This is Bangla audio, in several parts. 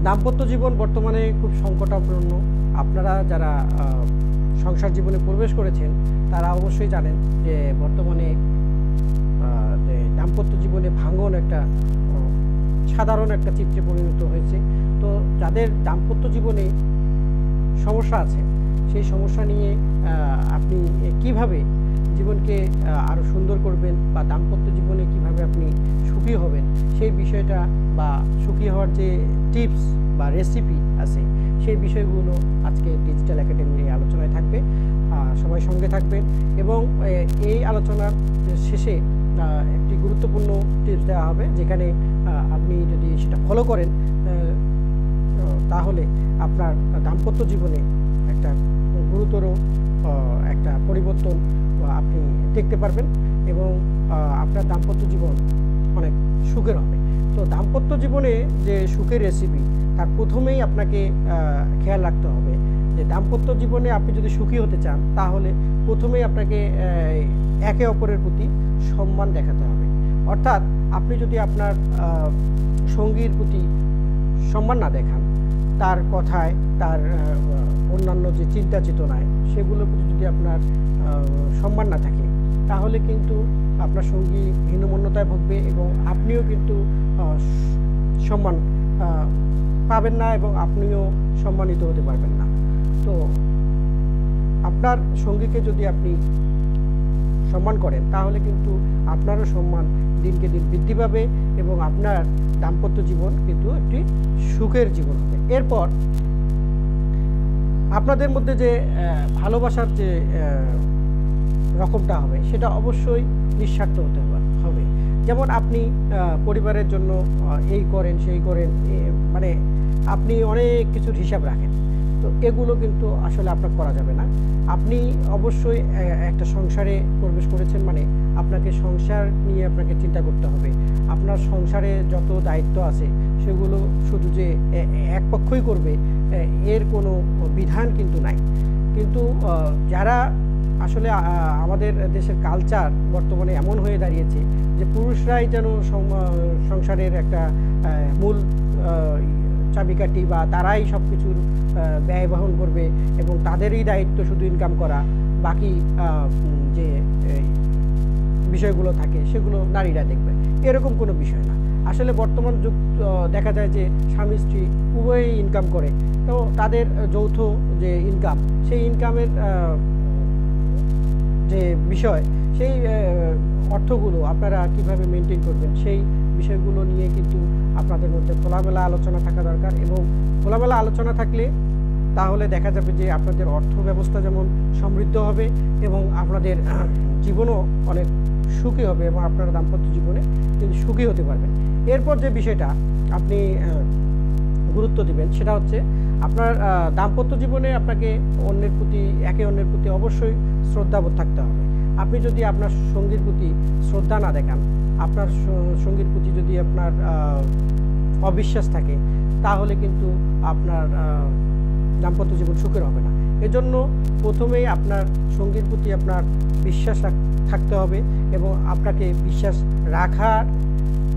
দাম্পত্য জীবন বর্তমানে খুব সংকটাপন্ন। আপনারা যারা সংসার জীবনে প্রবেশ করেছেন তারা অবশ্যই জানেন যে বর্তমানে যে দাম্পত্য জীবনে ভাঙন একটা সাধারণ একটা চিত্রে পরিণত হয়েছে। তো যাদের দাম্পত্য জীবনে সমস্যা আছে সেই সমস্যা নিয়ে আপনি কিভাবে জীবনকে আরও সুন্দর করবেন বা দাম্পত্য জীবনে কিভাবে আপনি সুখী হবেন সেই বিষয়টা বা সুখী হওয়ার যে টিপস বা রেসিপি আছে সেই বিষয়গুলো আজকে ডিজিটাল একাডেমির আলোচনায় থাকবে। সবাই সঙ্গে থাকবেন এবং এই আলোচনার শেষে একটি গুরুত্বপূর্ণ টিপস দেওয়া হবে, যেখানে আপনি যদি সেটা ফলো করেন তাহলে আপনার দাম্পত্য জীবনে একটা গুরুতর একটা পরিবর্তন আপনি দেখতে পারবেন এবং আপনার দাম্পত্য জীবন অনেক সুখের হবে। তো দাম্পত্য জীবনে যে সুখের রেসিপি তার প্রথমেই আপনাকে খেয়াল রাখতে হবে যে দাম্পত্য জীবনে আপনি যদি সুখী হতে চান তাহলে প্রথমেই আপনাকে একে অপরের প্রতি সম্মান দেখাতে হবে। অর্থাৎ আপনি যদি আপনার সঙ্গীর প্রতি সম্মান না দেখান, তার কথায়, তার অন্যান্য যে চিন্তা চেতনায় সেগুলোর প্রতি যদি আপনার সম্মান না থাকে তাহলে কিন্তু আপনার সঙ্গী হীনমন্যতায় ভুগবে এবং আপনিও কিন্তু সম্মান পাবেন না এবং আপনিও সম্মানিত হতে পারবেন না। তো আপনার সঙ্গীকে যদি আপনি সম্মান করেন তাহলে কিন্তু আপনারও সম্মান দিনকে দিন বৃদ্ধি পাবে এবং আপনার দাম্পত্য জীবন কিন্তু একটি সুখের জীবন হবে। এরপর আপনাদের মধ্যে যে ভালোবাসার যে রকমটা হবে সেটা অবশ্যই নিঃস্বার্থ হতে হবে। যেমন আপনি পরিবারের জন্য এই করেন সেই করেন, মানে আপনি অনেক কিছুর হিসাব রাখেন, তো এগুলো কিন্তু আসলে আপনার করা যাবে না। আপনি অবশ্যই একটা সংসারে প্রবেশ করেছেন, মানে আপনাকে সংসার নিয়ে আপনাকে চিন্তা করতে হবে। আপনার সংসারে যত দায়িত্ব আছে সেগুলো শুধু যে এক পক্ষই করবে এর কোনো বিধান কিন্তু নাই। কিন্তু যারা আসলে আমাদের দেশের কালচার বর্তমানে এমন হয়ে দাঁড়িয়েছে যে পুরুষরাই যেন সংসারের একটা মূল চাবিকাঠি বা তারাই সব কিছুর ব্যয় বহন করবে এবং তাদেরই দায়িত্ব শুধু ইনকাম করা, বাকি যে বিষয়গুলো থাকে সেগুলো নারীরা দেখবে, এরকম কোনো বিষয় না। আসলে বর্তমান যুগ দেখা যায় যে স্বামী স্ত্রী উভয়ই ইনকাম করে, তো তাদের যৌথ যে ইনকাম সেই ইনকামের যে বিষয় সেই অর্থগুলো আপনারা কিভাবে মেনটেন করবেন সেই বিষয়গুলো নিয়ে কিন্তু আপনাদের মধ্যে খোলামেলা আলোচনা থাকা দরকার। এবং খোলামেলা আলোচনা থাকলে তাহলে দেখা যাবে যে আপনাদের অর্থ ব্যবস্থা যেমন সমৃদ্ধ হবে এবং আপনাদের জীবনও অনেক সুখী হবে এবং আপনারা দাম্পত্য জীবনে কিন্তু সুখী হতে পারবেন। এরপর যে বিষয়টা আপনি গুরুত্ব দিবেন সেটা হচ্ছে আপনার দাম্পত্য জীবনে আপনাকে একে অন্যের প্রতি অবশ্যই শ্রদ্ধাবোধ থাকতে হবে। আপনি যদি আপনার সঙ্গীর প্রতি শ্রদ্ধা না দেখান, আপনার সঙ্গীর প্রতি যদি আপনার অবিশ্বাস থাকে তাহলে কিন্তু আপনার দাম্পত্য জীবন সুখের হবে না। এজন্য প্রথমেই আপনার সঙ্গীর প্রতি আপনার বিশ্বাস থাকতে হবে এবং আপনাকে বিশ্বাস রাখার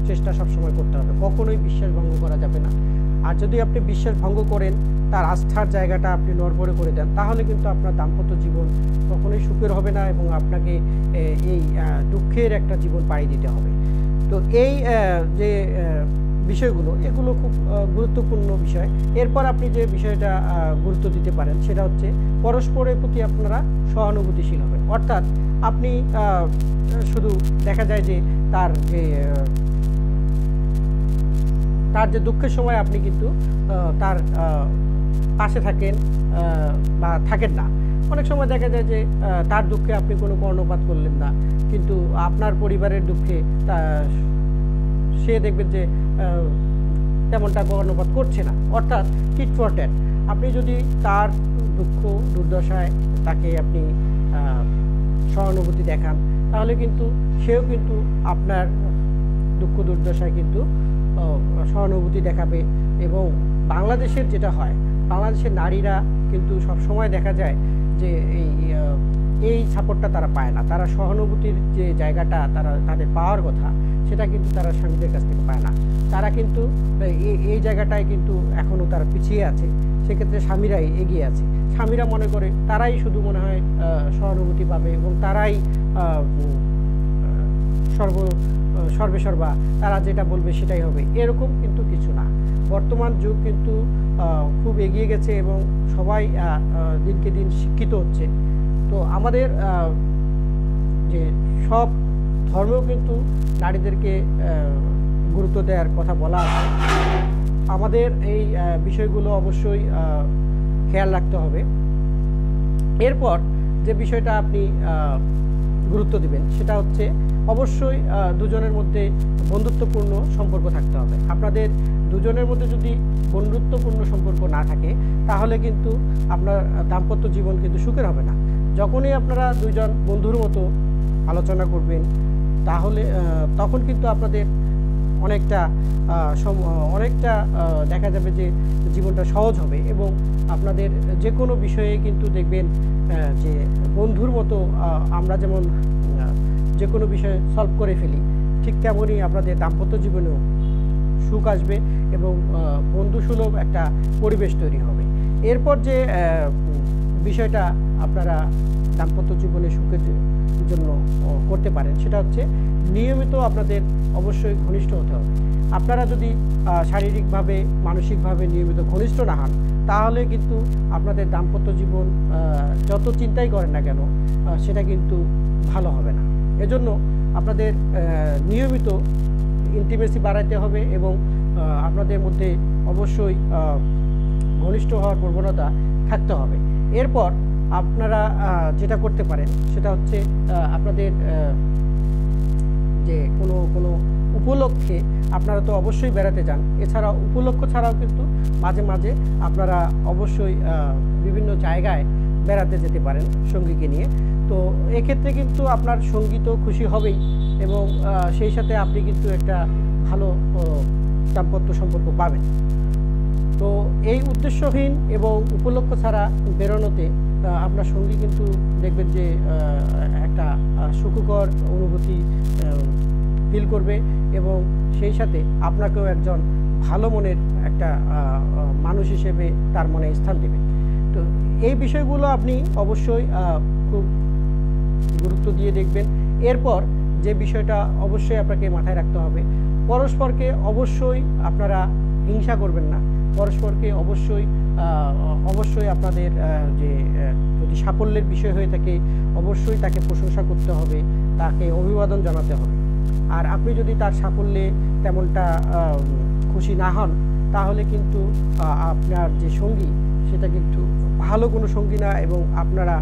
চেষ্টা সবসময় করতে হবে। কখনোই বিশ্বাস ভঙ্গ করা যাবে না। আর যদি আপনি বিশ্বাস ভঙ্গ করেন, তার আস্থার জায়গাটা আপনি নড়বড়ে করে দেন, তাহলে কিন্তু আপনার দাম্পত্য জীবন কখনোই সুখের হবে না এবং আপনাকে এই দুঃখের একটা জীবন পাড়ি দিতে হবে। তো এই যে বিষয়গুলো এগুলো খুব গুরুত্বপূর্ণ বিষয়। এরপর আপনি যে বিষয়টা গুরুত্ব দিতে পারেন সেটা হচ্ছে পরস্পরের প্রতি আপনারা সহানুভূতিশীল হবেন। অর্থাৎ আপনি শুধু দেখা যায় যে তার যে দুঃখের সময় আপনি কিন্তু তার পাশে থাকেন বা থাকেন না। অনেক সময় দেখা যায় যে তার দুঃখে আপনি কোনো কর্ণপাত করলেন না, কিন্তু আপনার পরিবারের দুঃখে সে দেখবেন যে তেমনটা কর্ণপাত করছে না। অর্থাৎ টিট ফর ট্যাট। আপনি যদি তার দুঃখ দুর্দশায় তাকে আপনি সহানুভূতি দেখান তাহলে কিন্তু সেও কিন্তু আপনার দুঃখ দুর্দশায় কিন্তু সহানুভূতি দেখাবে। এবং বাংলাদেশের যেটা হয়, বাংলাদেশের নারীরা কিন্তু সব সময় দেখা যায় যে এই সাপোর্টটা তারা পায় না। তারা সহানুভূতির যে জায়গাটা তাদের পাওয়ার কথা সেটা কিন্তু তারা স্বামীদের কাছ থেকে পায় না। তারা কিন্তু এই জায়গাটায় কিন্তু এখনও তারা পিছিয়ে আছে। সেক্ষেত্রে স্বামীরাই এগিয়ে আছে। স্বামীরা মনে করে তারাই শুধু মনে হয় সহানুভূতি পাবে এবং তারাই সর্বেসর্বা, তারা যেটা বলবে সেটাই হবে, এরকম কিন্তু কিছু না। বর্তমান যুগ কিন্তু খুব এগিয়ে গেছে এবং সবাই দিনকে দিন শিক্ষিত হচ্ছে। তো আমাদের যে সব ধর্মেও কিন্তু নারীদেরকে গুরুত্ব দেওয়ার কথা বলা আছে। আমাদের এই বিষয়গুলো অবশ্যই খেয়াল রাখতে হবে। এরপর যে বিষয়টা আপনি গুরুত্ব দিবেন সেটা হচ্ছে অবশ্যই দুজনের মধ্যে বন্ধুত্বপূর্ণ সম্পর্ক থাকতে হবে। আপনাদের দুজনের মধ্যে যদি বন্ধুত্বপূর্ণ সম্পর্ক না থাকে তাহলে কিন্তু আপনার দাম্পত্য জীবন কিন্তু সুখের হবে না। যখনই আপনারা দুইজন বন্ধুর মতো আলোচনা করবেন তাহলে তখন কিন্তু আপনাদের অনেকটা দেখা যাবে যে জীবনটা সহজ হবে এবং আপনাদের যে কোনো বিষয়ে কিন্তু দেখবেন যে বন্ধুর মতো আমরা যেমন যে কোনো বিষয় সলভ করে ফেলি, ঠিক তেমনই আপনাদের দাম্পত্য জীবনেও সুখ আসবে এবং বন্ধুসুলভ একটা পরিবেশ তৈরি হবে। এরপর যে বিষয়টা আপনারা দাম্পত্য জীবনে সুখের জন্য করতে পারেন সেটা হচ্ছে নিয়মিত আপনাদের অবশ্যই ঘনিষ্ঠ হতে হবে। আপনারা যদি শারীরিকভাবে মানসিকভাবে নিয়মিত ঘনিষ্ঠ না হন তাহলে কিন্তু আপনাদের দাম্পত্য জীবন যত চিন্তাই করেন না কেন সেটা কিন্তু ভালো হবে না। এজন্য আপনাদের নিয়মিত ইন্টিমেসি বাড়াইতে হবে এবং আপনাদের মধ্যে অবশ্যই ঘনিষ্ঠ হওয়ার প্রবণতা থাকতে হবে। এরপর আপনারা যেটা করতে পারেন সেটা হচ্ছে আপনাদের যে কোনো উপলক্ষে আপনারা তো অবশ্যই বেড়াতে যান। এছাড়াও উপলক্ষ ছাড়াও কিন্তু মাঝে মাঝে আপনারা অবশ্যই বিভিন্ন জায়গায় বেড়াতে যেতে পারেন সঙ্গীকে নিয়ে। তো এক্ষেত্রে কিন্তু আপনার সঙ্গী তো খুশি হবেই এবং সেই সাথে আপনি কিন্তু একটা ভালো দাম্পত্য সম্পর্ক পাবেন। তো এই উদ্দেশ্যহীন এবং উপলক্ষ ছাড়া বেরোনোতে আপনার সঙ্গী কিন্তু দেখবেন যে একটা সুখকর অনুভূতি ফিল করবে এবং সেই সাথে আপনাকেও একজন ভালো মনের একটা মানুষ হিসেবে তার মনে স্থান দেবে। তো এই বিষয়গুলো আপনি অবশ্যই খুব গুরুত্ব দিয়ে দেখবেন। এরপর যে বিষয়টা অবশ্যই আপনাকে মাথায় রাখতে হবে, পরস্পরকে অবশ্যই আপনারা হিংসা করবেন না। পরস্পরকে অবশ্যই আপনাদের যে যদি সাফল্যের বিষয় হয়ে থাকে অবশ্যই তাকে প্রশংসা করতে হবে, তাকে অভিবাদন জানাতে হবে। আর আপনি যদি তার সাফল্যে তেমনটা খুশি না হন তাহলে কিন্তু আপনার যে সঙ্গী সেটা কিন্তু ভালো কোনো সঙ্গী না এবং আপনারা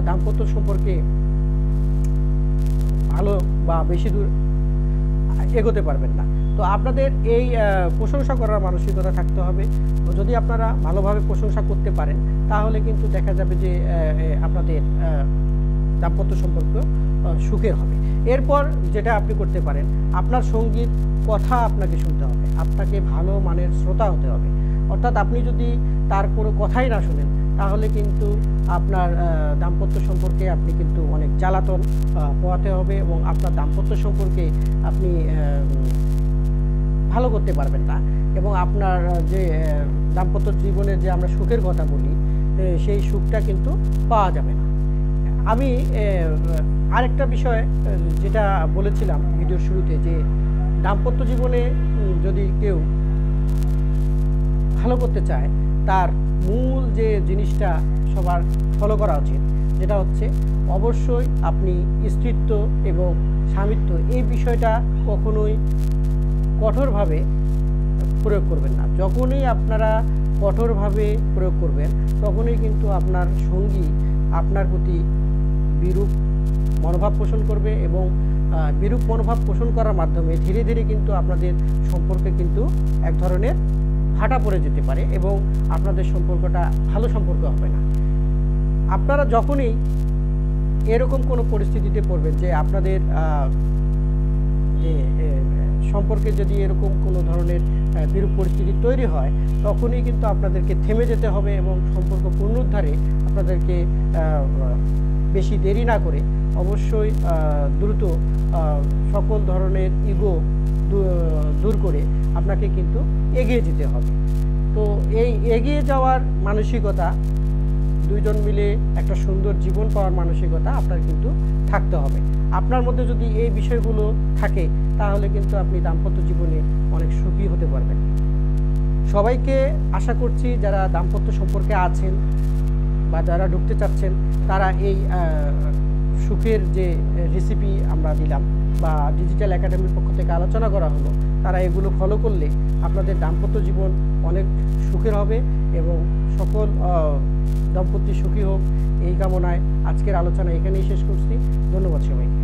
দাম্পত্য সম্পর্কে ভালো বা বেশি দূর এগোতে পারবেন না। তো আপনাদের এই প্রশংসা করার মানসিকতা থাকতে হবে। যদি আপনারা ভালোভাবে প্রশংসা করতে পারেন তাহলে কিন্তু দেখা যাবে যে আপনাদের দাম্পত্য সম্পর্ক সুখের হবে। এরপর যেটা আপনি করতে পারেন, আপনার সঙ্গীর কথা আপনাকে শুনতে হবে, আপনাকে ভালো মানের শ্রোতা হতে হবে। অর্থাৎ আপনি যদি তার কোনো কথাই না শুনেন তাহলে কিন্তু আপনার দাম্পত্য সম্পর্কে আপনি কিন্তু অনেক জ্বালাতন পোহাতে হবে এবং আপনার দাম্পত্য সম্পর্কে আপনি ভালো করতে পারবেন না এবং আপনার যে দাম্পত্য জীবনে যে আমরা সুখের কথা বলি সেই সুখটা কিন্তু পাওয়া যাবে না। আমি আরেকটা বিষয় যেটা বলেছিলাম ভিডিওর শুরুতে, যে দাম্পত্য জীবনে যদি কেউ ভালো করতে চায় তার মূল যে জিনিসটা সবার ফলো করা উচিত যেটা হচ্ছে অবশ্যই আপনি স্ত্রীত্ব এবং স্বামিত্ব এই বিষয়টা কখনোই কঠোরভাবে প্রয়োগ করবেন না। যখনই আপনারা কঠোরভাবে প্রয়োগ করবেন তখনই কিন্তু আপনার সঙ্গী আপনার প্রতি বিরূপ মনোভাব পোষণ করবে এবং বিরূপ মনোভাব পোষণ করার মাধ্যমে ধীরে ধীরে কিন্তু আপনাদের সম্পর্কে কিন্তু এক ধরনের ভাটা পড়ে যেতে পারে এবং আপনাদের সম্পর্কটা ভালো সম্পর্ক হবে না। আপনারা যখনই এরকম কোনো পরিস্থিতিতে পড়বেন যে আপনাদের যে সম্পর্কে যদি এরকম কোনো ধরনের বিরূপ পরিস্থিতি তৈরি হয় তখনই কিন্তু আপনাদেরকে থেমে যেতে হবে এবং সম্পর্ক পুনরুদ্ধারে আপনাদেরকে বেশি দেরি না করে অবশ্যই দ্রুত সকল ধরনের ইগো দূর করে আপনাকে কিন্তু এগিয়ে যেতে হবে। তো এই এগিয়ে যাওয়ার মানসিকতা, দুইজন মিলে একটা সুন্দর জীবন পাওয়ার মানসিকতা আপনার কিন্তু থাকতে হবে। আপনার মধ্যে যদি এই বিষয়গুলো থাকে তাহলে কিন্তু আপনি দাম্পত্য জীবনে অনেক সুখী হতে পারবেন। সবাইকে আশা করছি যারা দাম্পত্য সম্পর্কে আছেন বা যারা ঢুকতে চাচ্ছেন তারা এই সুখের যে রেসিপি আমরা দিলাম বা ডিজিটাল একাডেমির পক্ষ থেকে আলোচনা করা হলো, তারা এগুলো ফলো করলে আপনাদের দাম্পত্য জীবন অনেক সুখের হবে এবং সকল দম্পতি সুখী হোক এই কামনায় আজকের আলোচনা এখানেই শেষ করছি। ধন্যবাদ সবাই।